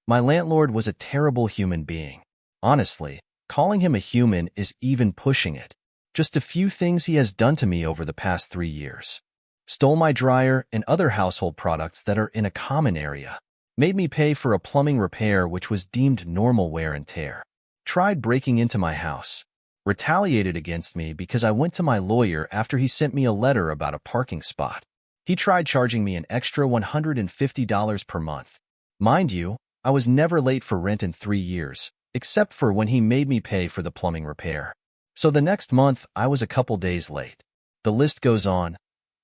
My landlord was a terrible human being. Honestly, calling him a human is even pushing it. Just a few things he has done to me over the past 3 years. Stole my dryer and other household products that are in a common area. Made me pay for a plumbing repair which was deemed normal wear and tear. Tried breaking into my house. Retaliated against me because I went to my lawyer after he sent me a letter about a parking spot. He tried charging me an extra $150 per month. Mind you, I was never late for rent in 3 years, except for when he made me pay for the plumbing repair. So the next month, I was a couple days late. The list goes on.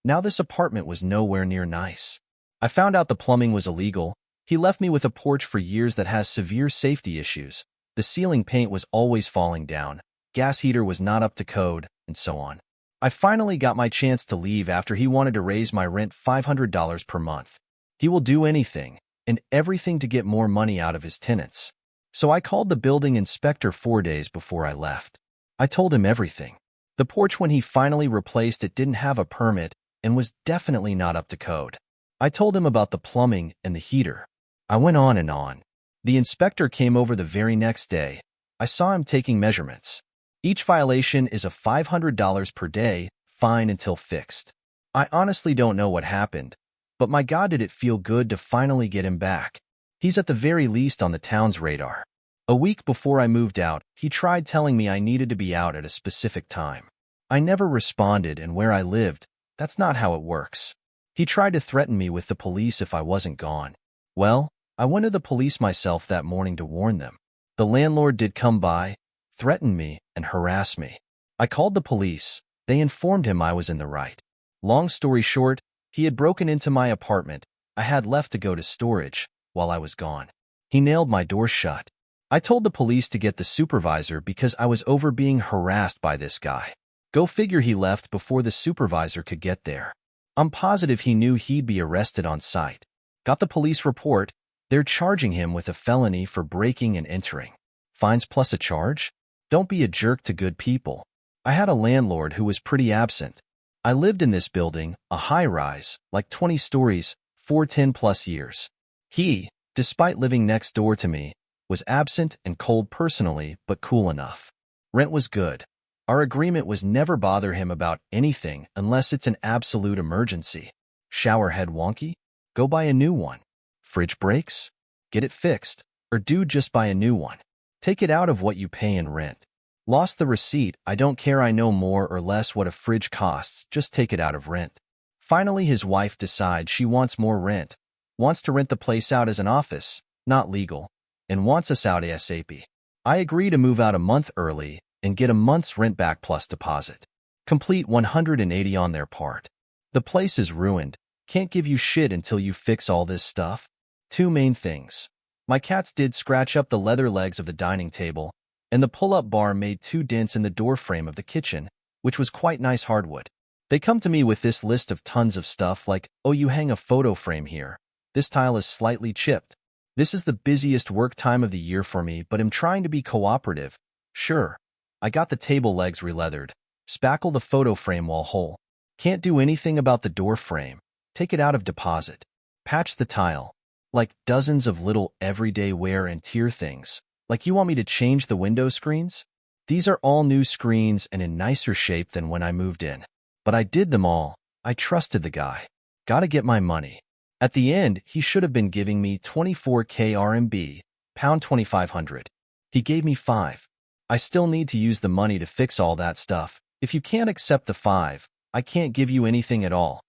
Now this apartment was nowhere near nice. I found out the plumbing was illegal. He left me with a porch for years that has severe safety issues. The ceiling paint was always falling down. Gas heater was not up to code, and so on. I finally got my chance to leave after he wanted to raise my rent $500 per month. He will do anything and everything to get more money out of his tenants. So I called the building inspector 4 days before I left. I told him everything. The porch when he finally replaced it didn't have a permit and was definitely not up to code. I told him about the plumbing and the heater. I went on and on. The inspector came over the very next day. I saw him taking measurements. Each violation is a $500 per day fine until fixed. I honestly don't know what happened, but my God, did it feel good to finally get him back. He's at the very least on the town's radar. A week before I moved out, he tried telling me I needed to be out at a specific time. I never responded, and where I lived, that's not how it works. He tried to threaten me with the police if I wasn't gone. Well, I went to the police myself that morning to warn them. The landlord did come by, threaten me, and harass me. I called the police. They informed him I was in the right. Long story short, he had broken into my apartment. I had left to go to storage while I was gone. He nailed my door shut. I told the police to get the supervisor because I was over being harassed by this guy. Go figure, he left before the supervisor could get there. I'm positive he knew he'd be arrested on site. Got the police report. They're charging him with a felony for breaking and entering. Fines plus a charge? Don't be a jerk to good people. I had a landlord who was pretty absent. I lived in this building, a high-rise, like 20 stories, for 10+ years. He, despite living next door to me, was absent and cold personally, but cool enough. Rent was good. Our agreement was never bother him about anything unless it's an absolute emergency. Shower head wonky? Go buy a new one. Fridge breaks? Get it fixed. Or dude, just buy a new one. Take it out of what you pay in rent. Lost the receipt. I don't care. I know more or less what a fridge costs. Just take it out of rent. Finally, his wife decides she wants more rent, wants to rent the place out as an office, not legal, and wants us out ASAP. I agree to move out a month early and get a month's rent back plus deposit. Complete 180 on their part. The place is ruined. Can't give you shit until you fix all this stuff. 2 main things. My cats did scratch up the leather legs of the dining table, and the pull-up bar made 2 dents in the door frame of the kitchen, which was quite nice hardwood. They come to me with this list of tons of stuff like, oh, you hang a photo frame here. This tile is slightly chipped. This is the busiest work time of the year for me, but am trying to be cooperative. Sure. I got the table legs re-leathered. Spackle the photo frame wall hole. Can't do anything about the door frame. Take it out of deposit. Patch the tile. Like dozens of little everyday wear and tear things. Like you want me to change the window screens? These are all new screens and in nicer shape than when I moved in. But I did them all. I trusted the guy. Gotta get my money. At the end, he should have been giving me 24k RMB, pound 2,500. He gave me 5. I still need to use the money to fix all that stuff. If you can't accept the 5, I can't give you anything at all.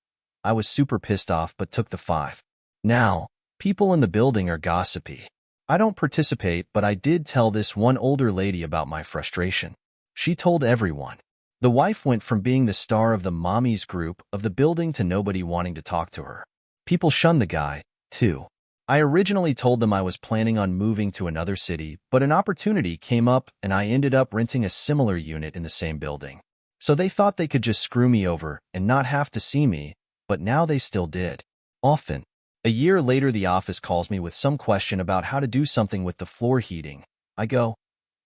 I was super pissed off but took the 5. Now, people in the building are gossipy. I don't participate, but I did tell this one older lady about my frustration. She told everyone. The wife went from being the star of the mommies group of the building to nobody wanting to talk to her. People shunned the guy, too. I originally told them I was planning on moving to another city, but an opportunity came up and I ended up renting a similar unit in the same building. So they thought they could just screw me over and not have to see me, but now they still did. Often. A year later, the office calls me with some question about how to do something with the floor heating. I go,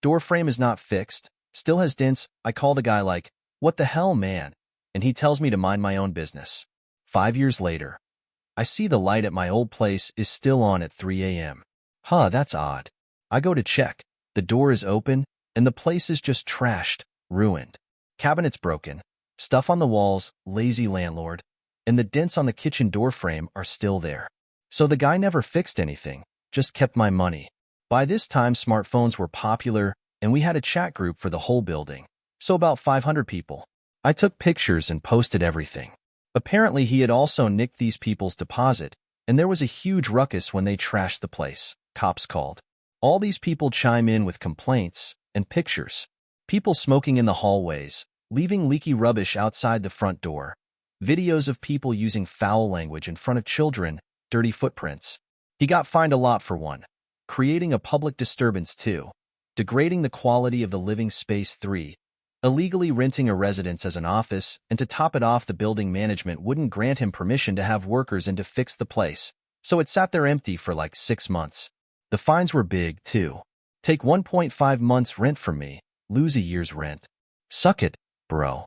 door frame is not fixed, still has dents. I call the guy like, what the hell, man? And he tells me to mind my own business. 5 years later, I see the light at my old place is still on at 3 a.m. Huh, that's odd. I go to check. The door is open, and the place is just trashed, ruined. Cabinets broken, stuff on the walls, lazy landlord, and the dents on the kitchen door frame are still there. So the guy never fixed anything, just kept my money. By this time, smartphones were popular, and we had a chat group for the whole building. So about 500 people. I took pictures and posted everything. Apparently, he had also nicked these people's deposit, and there was a huge ruckus when they trashed the place. Cops called. All these people chime in with complaints and pictures. People smoking in the hallways, leaving leaky rubbish outside the front door. Videos of people using foul language in front of children, dirty footprints. He got fined a lot for one. Creating a public disturbance 2. Degrading the quality of the living space 3. Illegally renting a residence as an office, and to top it off, the building management wouldn't grant him permission to have workers in to fix the place, so it sat there empty for like 6 months. The fines were big, too. Take 1.5 months rent from me, lose a year's rent. Suck it, bro.